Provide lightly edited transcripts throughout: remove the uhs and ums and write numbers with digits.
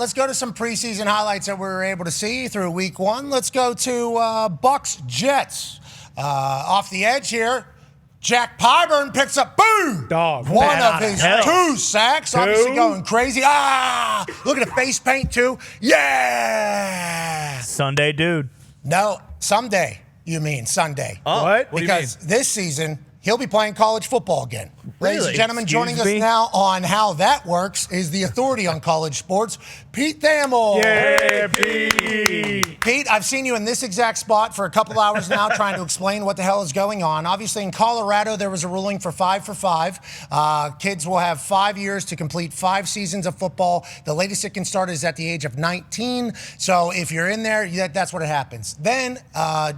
let's go to some preseason highlights that we were able to see through week one. Let's go to Bucks Jets. Off the edge here, Jack Pyburn picks up, boom, one of his 2 sacks. Obviously going crazy. Look at the face paint too. Yeah. Sunday dude. No, someday you mean Sunday. Oh, what? Because this season, he'll be playing college football again. Really? Ladies and gentlemen, joining us now on how that works is the authority on college sports, Pete Thamel. Yeah, Pete. Pete, I've seen you in this exact spot for a couple hours now trying to explain what the hell is going on. Obviously, in Colorado, there was a ruling for 5 for 5. Kids will have 5 years to complete 5 seasons of football. The latest it can start is at the age of 19. So if you're in there, that's what happens. Then,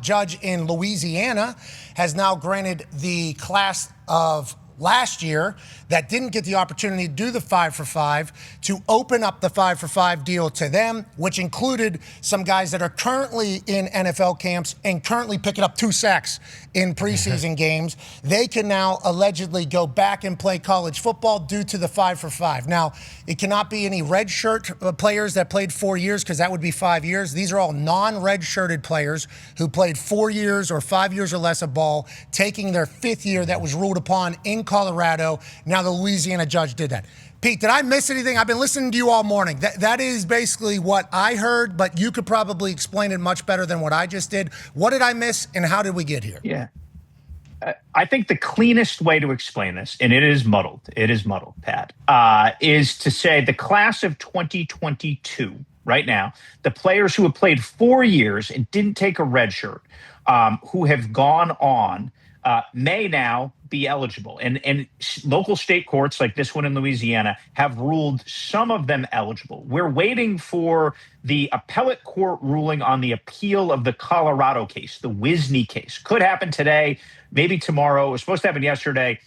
judge in Louisiana has now granted the class of last year that didn't get the opportunity to do the 5 for 5 to open up the 5 for 5 deal to them, which included some guys that are currently in NFL camps and currently picking up 2 sacks in preseason games. They can now allegedly go back and play college football due to the 5 for 5. Now, it cannot be any red shirt players that played 4 years because that would be 5 years. These are all non-red shirted players who played 4 years or 5 years or less of ball, taking their 5th year that was ruled upon in Colorado. Now the Louisiana judge did that. Pete, did I miss anything? I've been listening to you all morning. That is basically what I heard, but you could probably explain it much better than what I just did. What did I miss, and how did we get here? Yeah. I think the cleanest way to explain this, and it is muddled, Pat, is to say the class of 2022, right now, the players who have played 4 years and didn't take a red shirt, who have gone on, may now be eligible. And local state courts like this one in Louisiana have ruled some of them eligible. We're waiting for the appellate court ruling on the appeal of the Colorado case, the Wisney case. Could happen today, maybe tomorrow. It was supposed to happen yesterday.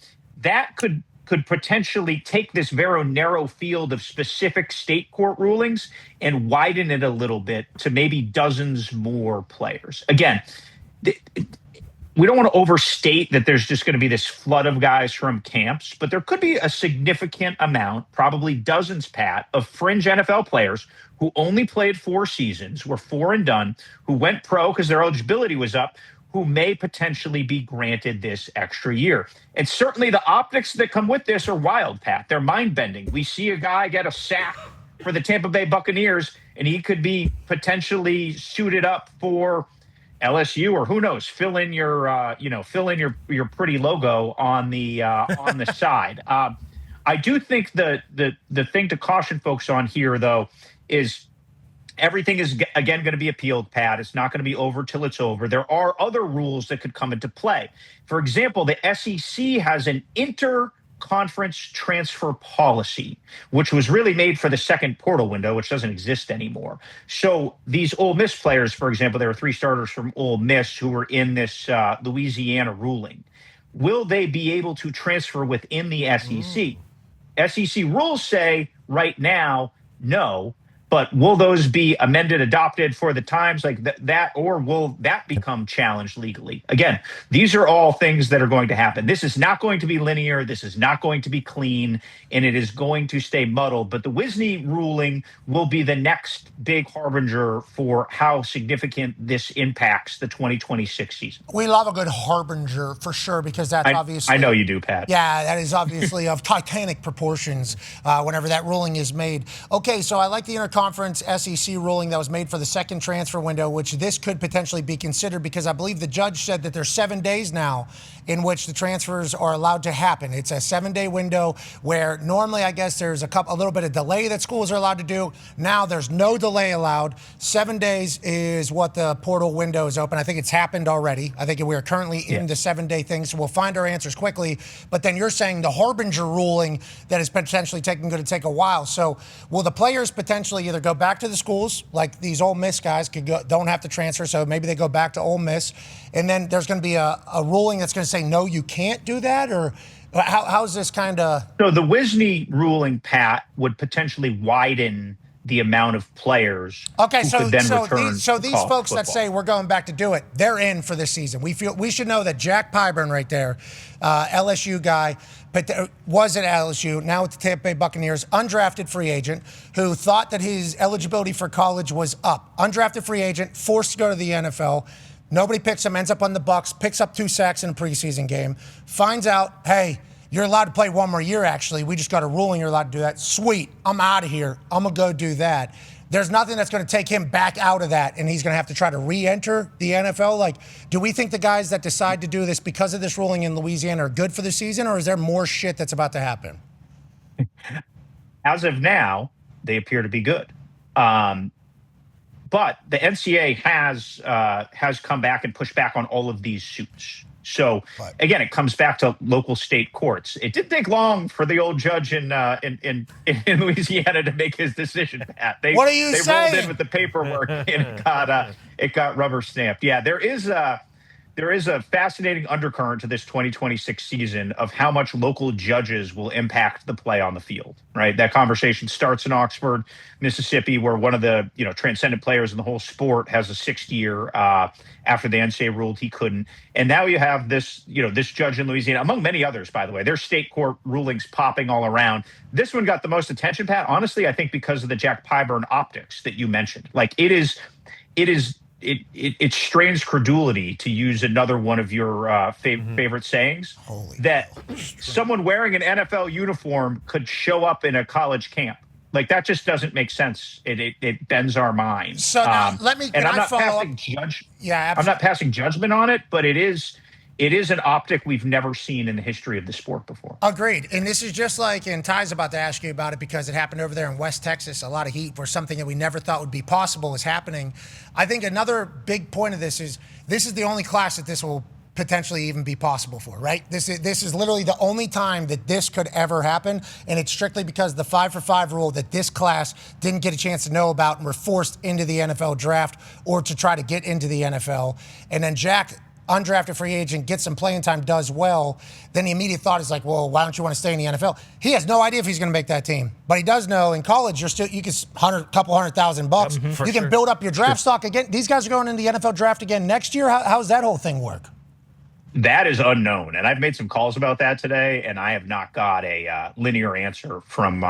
That could potentially take this very narrow field of specific state court rulings and widen it a little bit to maybe dozens more players. Again, we don't want to overstate that there's just going to be this flood of guys from camps, but there could be a significant amount, probably dozens, Pat, of fringe NFL players who only played 4 seasons, were 4 and done, who went pro because their eligibility was up, who may potentially be granted this extra year. And certainly the optics that come with this are wild, Pat. They're mind-bending. We see a guy get a sack for the Tampa Bay Buccaneers, and he could be potentially suited up for LSU, or who knows, fill in your pretty logo on the side. I do think the thing to caution folks on here, though, is everything is again going to be appealed, Pat. It's not going to be over till it's over. There are other rules that could come into play. For example, the SEC has an conference transfer policy, which was really made for the second portal window, which doesn't exist anymore. So these Ole Miss players, for example, there were 3 starters from Ole Miss who were in this Louisiana ruling. Will they be able to transfer within the SEC? SEC rules say right now, no. But will those be amended, adopted for the times like that, or will that become challenged legally? Again, these are all things that are going to happen. This is not going to be linear. This is not going to be clean, and it is going to stay muddled. But the Wisney ruling will be the next big harbinger for how significant this impacts the 2026 season. We love a good harbinger for sure, because that's obviously... I know you do, Pat. Yeah, that is obviously of titanic proportions whenever that ruling is made. Okay, so I like the interconference SEC ruling that was made for the second transfer window, which this could potentially be considered, because I believe the judge said that there's 7 days now in which the transfers are allowed to happen. It's a 7-day window where normally I guess there's a little bit of delay that schools are allowed to do. Now there's no delay allowed. 7 days is what the portal window is open. I think it's happened already. I think we are currently in the 7-day thing, so we'll find our answers quickly. But then you're saying the harbinger ruling that is potentially going to take a while. So will the players potentially either go back to the schools, like these Ole Miss guys don't have to transfer, so maybe they go back to Ole Miss, and then there's going to be a ruling that's going to say, no, you can't do that? Or how's this kind of... So the Wisney ruling, Pat, would potentially widen the amount of players Okay, who so could then so return these, so to these college folks that football. say we're going back to do it, they're in for this season. We should know that Jack Pyburn right there, LSU guy, but was at LSU, now with the Tampa Bay Buccaneers, undrafted free agent who thought that his eligibility for college was up. Undrafted free agent, forced to go to the NFL. Nobody picks him, ends up on the Bucs, picks up 2 sacks in a preseason game, finds out, hey, you're allowed to play one more year, actually. We just got a ruling you're allowed to do that. Sweet, I'm out of here. I'm going to go do that. There's nothing that's going to take him back out of that, and he's going to have to try to re-enter the NFL. Like, do we think the guys that decide to do this because of this ruling in Louisiana are good for the season, or is there more shit that's about to happen? As of now, they appear to be good. But the NCAA has come back and pushed back on all of these suits. So again, it comes back to local state courts. It didn't take long for the old judge in Louisiana to make his decision, Pat. What are you they saying? rolled in with the paperwork and it got rubber stamped. Yeah, there is a fascinating undercurrent to this 2026 season of how much local judges will impact the play on the field, right? That conversation starts in Oxford, Mississippi, where one of the transcendent players in the whole sport has a 6th year after the NCAA ruled he couldn't. And now you have this judge in Louisiana, among many others, by the way. There's state court rulings popping all around. This one got the most attention, Pat, honestly, I think because of the Jack Pyburn optics that you mentioned. Like it strains credulity, to use another one of your favorite sayings, that someone wearing an NFL uniform could show up in a college camp. Like, that just doesn't make sense. It bends our minds. So now, I'm not passing judgment on it, but it is an optic we've never seen in the history of the sport before. Agreed. And this is just like, and Ty's about to ask you about it because it happened over there in West Texas, a lot of heat, where something that we never thought would be possible is happening. I think another big point of this is the only class that this will potentially even be possible for, right? This is literally the only time that this could ever happen, and it's strictly because the 5-for-5 rule that this class didn't get a chance to know about and were forced into the NFL draft or to try to get into the NFL. And then Jack, undrafted free agent, gets some playing time, does well, then the immediate thought is like, well, why don't you want to stay in the NFL? He has no idea if he's going to make that team, but he does know in college you can couple $100,000. You can build up your draft stock again. These guys are going into the NFL draft again next year. How does that whole thing work? That is unknown, and I've made some calls about that today, and I have not got a linear answer from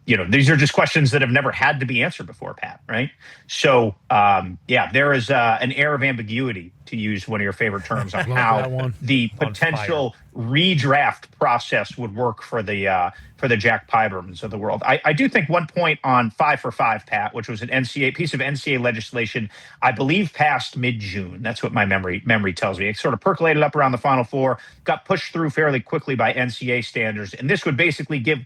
these are just questions that have never had to be answered before, Pat. Right? So there is an air of ambiguity, to use one of your favorite terms, on how the potential redraft process would work for the Jack Pyburns of the world. I do think one point on 5-for-5, Pat, which was an piece of NCAA legislation, I believe passed mid-June. That's what my memory tells me. It sort of percolated up around the Final Four, got pushed through fairly quickly by NCAA standards, and this would basically give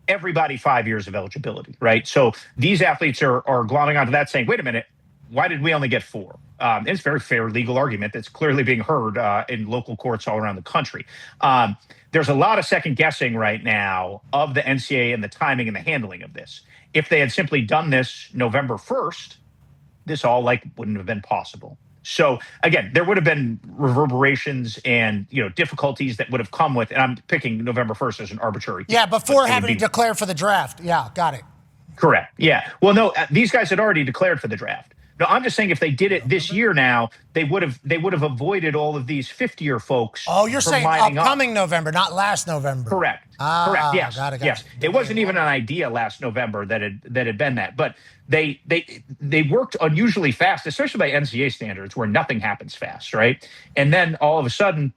everybody 5 years of eligibility, right? So these athletes are glomming onto that, saying, wait a minute, why did we only get 4? It's a very fair legal argument that's clearly being heard in local courts all around the country. There's a lot of second guessing right now of the NCAA and the timing and the handling of this. If they had simply done this November 1st, this all wouldn't have been possible. So again, there would have been reverberations and difficulties that would have come with, and I'm picking November 1st as an arbitrary. Yeah, before having to declare for the draft. Yeah, got it. Correct. Yeah. Well, no, these guys had already declared for the draft. No, I'm just saying if they did it this year now, they would have avoided all of these 50-year folks. Oh, you're saying upcoming November, not last November. Correct. Correct. Yes. Got it. Yes. It wasn't even an idea last November that had been that, but they worked unusually fast, especially by NCAA standards, where nothing happens fast, right? And then all of a sudden,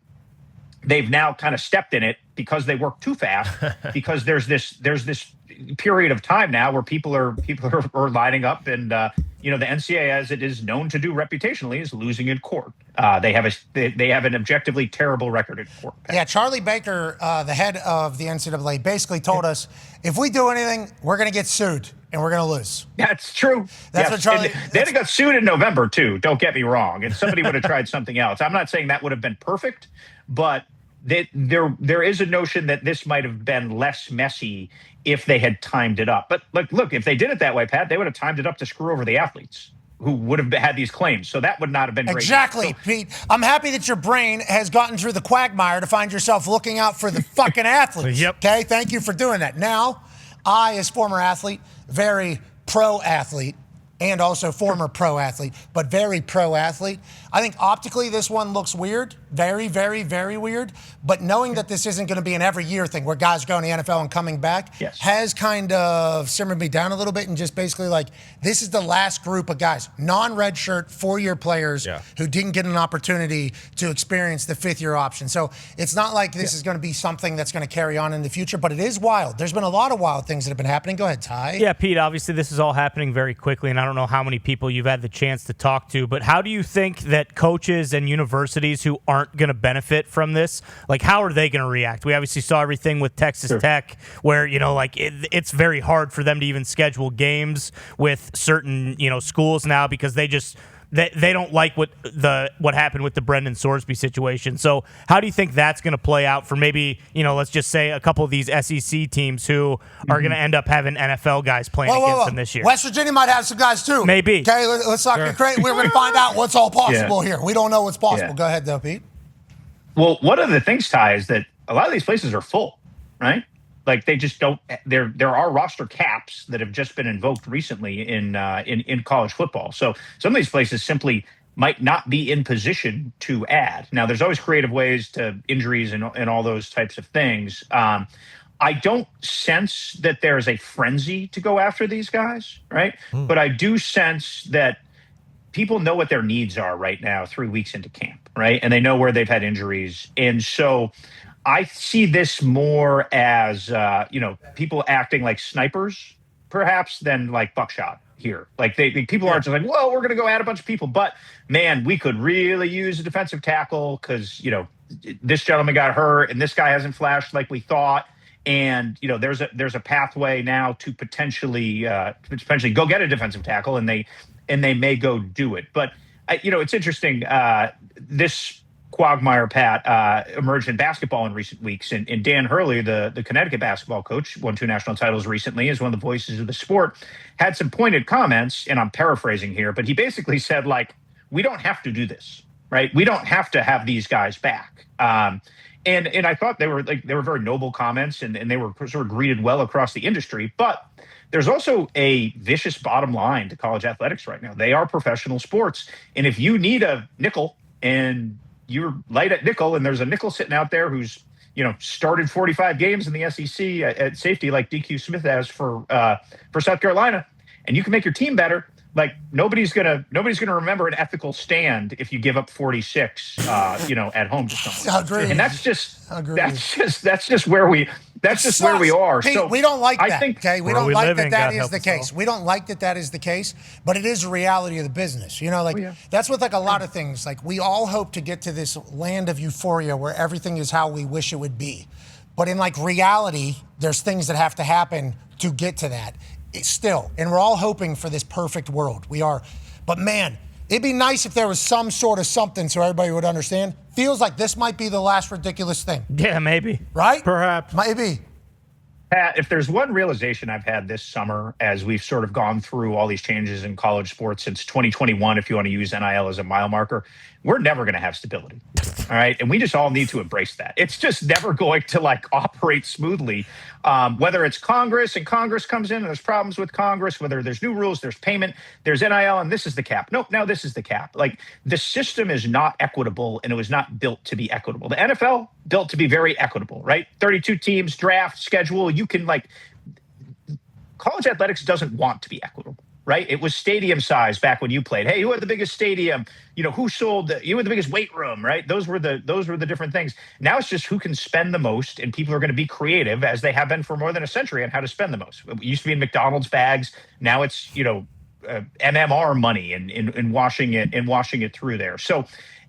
they've now kind of stepped in it because they work too fast. Because there's this period of time now where people are lining up, and the NCAA, as it is known to do reputationally, is losing in court. They have an objectively terrible record in court. Yeah, Charlie Baker, the head of the NCAA, basically told us, if we do anything, we're going to get sued and we're going to lose. That's true. That's what Charlie. They'd have got sued in November too. Don't get me wrong. And somebody would have tried something else. I'm not saying that would have been perfect, but there is a notion that this might have been less messy if they had timed it up. But look, if they did it that way, Pat, they would have timed it up to screw over the athletes who would have had these claims. So that would not have been great. Exactly, Pete. I'm happy that your brain has gotten through the quagmire to find yourself looking out for the fucking athletes. Yep. Okay, thank you for doing that. Now, I, as former athlete, very pro athlete and also former pro athlete, but very pro athlete. I think optically this one looks weird, very, very, very weird. But knowing that this isn't going to be an every year thing where guys are going to the NFL and coming back has kind of simmered me down a little bit and just basically like, this is the last group of guys, non-red shirt, 4-year players who didn't get an opportunity to experience the 5th-year option. So it's not like this is going to be something that's going to carry on in the future, but it is wild. There's been a lot of wild things that have been happening. Go ahead, Ty. Yeah, Pete, obviously this is all happening very quickly, and I don't know how many people you've had the chance to talk to, but how do you think that coaches and universities who aren't going to benefit from this, like how are they going to react? We obviously saw everything with Texas Tech where, you know, like it's very hard for them to even schedule games with certain, you know, schools now because they don't like what happened with the Brendan Sorsby situation. So how do you think that's going to play out for maybe, you know, let's just say a couple of these SEC teams who are going to end up having NFL guys playing against them this year? West Virginia might have some guys too. Maybe. Okay, let's not get crazy. We're going to find out what's all possible here. We don't know what's possible. Go ahead, though, Pete. Well, one of the things, Ty, is that a lot of these places are full, right? Like they just don't. There are roster caps that have just been invoked recently in college football. So some of these places simply might not be in position to add. Now, there's always creative ways to injuries and all those types of things. I don't sense that there's a frenzy to go after these guys, right? But I do sense that people know what their needs are right now 3 weeks into camp, right? And they know where they've had injuries. And so I see this more as, people acting like snipers, perhaps, than like buckshot here. Like people aren't just like, well, we're going to go add a bunch of people. But, man, we could really use a defensive tackle because, you know, this gentleman got hurt and this guy hasn't flashed like we thought. And, you know, there's a pathway now to potentially go get a defensive tackle, and they may go do it. But, it's interesting. This quagmire, Pat, emerged in basketball in recent weeks. And Dan Hurley, the Connecticut basketball coach, won 2 national titles recently, is one of the voices of the sport, had some pointed comments, and I'm paraphrasing here, but he basically said, like, we don't have to do this, right? We don't have to have these guys back. And I thought they were very noble comments, and they were sort of greeted well across the industry. But there's also a vicious bottom line to college athletics right now. They are professional sports. And if you need a nickel and you're light at nickel and there's a nickel sitting out there who's, you know, started 45 games in the SEC at safety like DQ Smith has for South Carolina, and you can make your team better, like nobody's gonna remember an ethical stand if you give up 46, at home to someone. Agreed. And that's just where we are. Pete, so we don't like that. Okay, we don't like that is the case. We don't like that is the case, but it is a reality of the business. You know, that's with like a lot of things. Like we all hope to get to this land of euphoria where everything is how we wish it would be, but in like reality, there's things that have to happen to get to that. Still, and we're all hoping for this perfect world. We are. But man, it'd be nice if there was some sort of something so everybody would understand. Feels like this might be the last ridiculous thing. Yeah, maybe. Right? Perhaps. Maybe. Pat, if there's one realization I've had this summer as we've sort of gone through all these changes in college sports since 2021, if you want to use NIL as a mile marker, we're never going to have stability. All right. And we just all need to embrace that. It's just never going to operate smoothly. Whether it's Congress and Congress comes in and there's problems with Congress, whether there's new rules, there's payment, there's NIL, and this is the cap. Nope, now this is the cap. Like the system is not equitable, and it was not built to be equitable. The NFL built to be very equitable, right? 32 teams, draft, schedule. You can college athletics doesn't want to be equitable. Right? It was stadium size back when you played. Hey, who had the biggest stadium? You know, who sold you had the biggest weight room, right? Those were the different things. Now it's just who can spend the most, and people are going to be creative, as they have been for more than a century, on how to spend the most. It used to be in McDonald's bags. Now it's, MMR money and washing it through there. So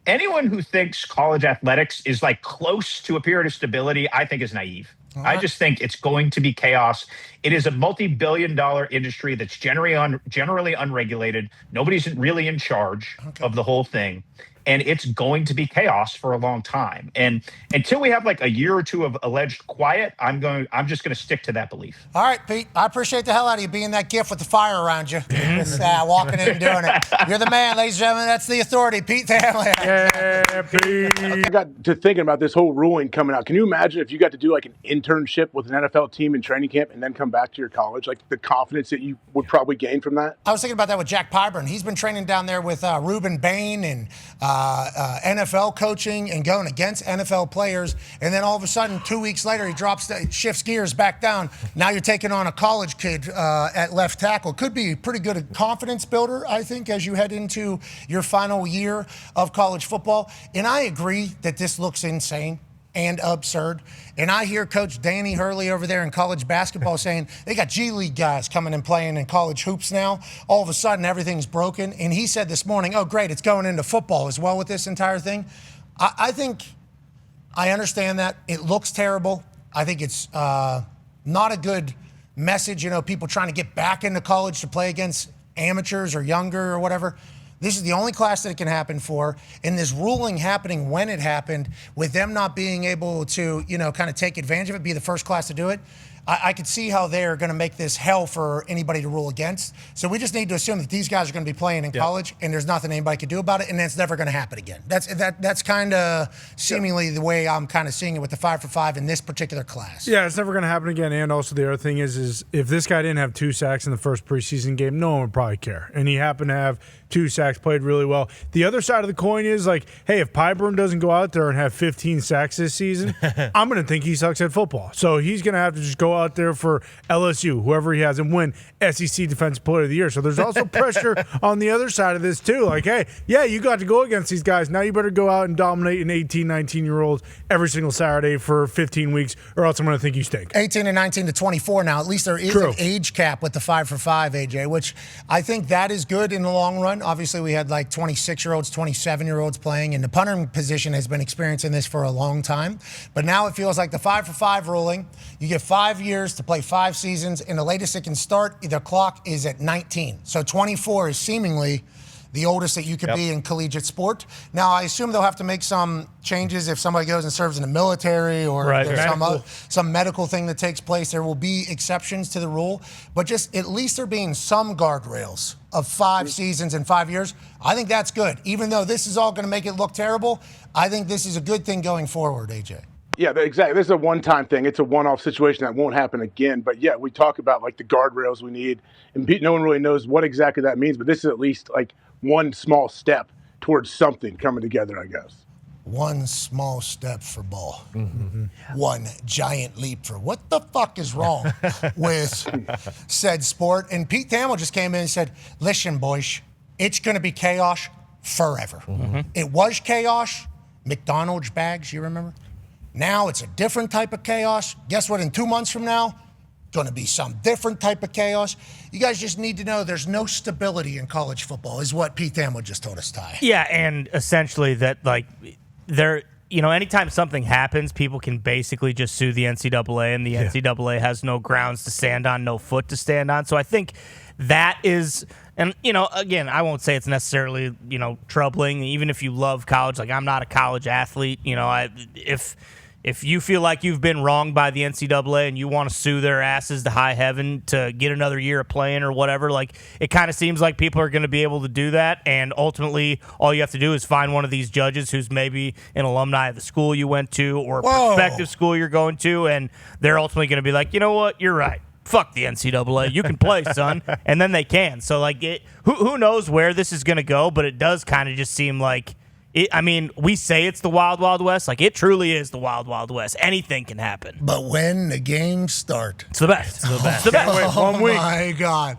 anyone who thinks college athletics is close to a period of stability, I think is naive. I just think it's going to be chaos. It is a multi-billion-dollar industry that's generally unregulated. Nobody's really in charge of the whole thing. and it's going to be chaos for a long time. And until we have like a year or two of alleged quiet, I'm just going to stick to that belief. All right, Pete, I appreciate the hell out of you being that gift with the fire around you. Just, walking in and doing it. You're the man, ladies and gentlemen. That's the authority, Pete Thamel. Yeah, Pete. I got to thinking about this whole ruling coming out. Can you imagine if you got to do like an internship with an NFL team in training camp and then come back to your college? Like the confidence that you would probably gain from that? I was thinking about that with Jack Pyburn. He's been training down there with Ruben Bain and NFL coaching and going against NFL players. And then all of a sudden, 2 weeks later, he shifts gears back down. Now you're taking on a college kid at left tackle. Could be pretty good confidence builder, I think, as you head into your final year of college football. And I agree that this looks insane and absurd. And I hear Coach Danny Hurley over there in college basketball saying they got G League guys coming and playing in college hoops now. All of a sudden, everything's broken. And he said this morning, oh, great, it's going into football as well with this entire thing. I think I understand that. It looks terrible. I think it's not a good message, people trying to get back into college to play against amateurs or younger or whatever. This is the only class that it can happen for. And this ruling happening when it happened, with them not being able to, kind of take advantage of it, be the first class to do it, I could see how they're going to make this hell for anybody to rule against. So we just need to assume that these guys are going to be playing in college, and there's nothing anybody can do about it, and that's never going to happen again. That's kind of seemingly the way I'm kind of seeing it with the 5-for-5 in this particular class. Yeah, it's never going to happen again. And also the other thing is if this guy didn't have 2 sacks in the first preseason game, no one would probably care. And he happened to have 2 sacks, played really well. The other side of the coin is like, hey, if Pyburn doesn't go out there and have 15 sacks this season, I'm going to think he sucks at football. So he's going to have to just go out there for LSU, whoever he has, and win SEC Defensive Player of the Year. So there's also pressure on the other side of this too. Like, hey, yeah, you got to go against these guys. Now you better go out and dominate an 18, 19-year-old every single Saturday for 15 weeks, or else I'm going to think you stink. 18 and 19 to 24 now. At least there is an age cap with the 5-for-5, AJ, which I think that is good in the long run. Obviously, we had like 26-year-olds, 27-year-olds playing, and the punter position has been experiencing this for a long time. But now it feels like the 5-for-5 ruling, you get 5 years to play 5 seasons, and the latest it can start, the clock is at 19. So 24 is seemingly the oldest that you could be in collegiate sport. Now, I assume they'll have to make some changes if somebody goes and serves in the military or there's some medical thing that takes place. There will be exceptions to the rule, but just at least there being some guardrails of 5 seasons and 5 years. I think that's good. Even though this is all going to make it look terrible, I think this is a good thing going forward, AJ. Yeah, exactly. This is a one-time thing. It's a one-off situation that won't happen again. But yeah, we talk about like the guardrails we need, and no one really knows what exactly that means. But this is at least like one small step towards something coming together, I guess. One small step for ball. Mm-hmm. One giant leap for what the fuck is wrong with said sport? And Pete Thamel just came in and said, listen, boys, it's going to be chaos forever. Mm-hmm. It was chaos. McDonald's bags, you remember? Now it's a different type of chaos. Guess what? In 2 months from now, going to be some different type of chaos. You guys just need to know there's no stability in college football, is what Pete Thamel just told us, Ty. Yeah, and essentially that, like, anytime something happens, people can basically just sue the NCAA, and the NCAA has no grounds to stand on, no foot to stand on. So I think that is, and, again, I won't say it's necessarily, troubling. Even if you love college, like I'm not a college athlete, if you feel like you've been wronged by the NCAA and you want to sue their asses to high heaven to get another year of playing or whatever, like it kind of seems like people are going to be able to do that. And ultimately, all you have to do is find one of these judges who's maybe an alumni of the school you went to or a prospective school you're going to, and they're ultimately going to be like, you know what, you're right. Fuck the NCAA. You can play, son. And then they can. So, like, who knows where this is going to go, but it does kind of just seem like, we say it's the Wild Wild West. Like, it truly is the Wild Wild West. Anything can happen. But when the games start, it's the best. It's the best. Oh, my God.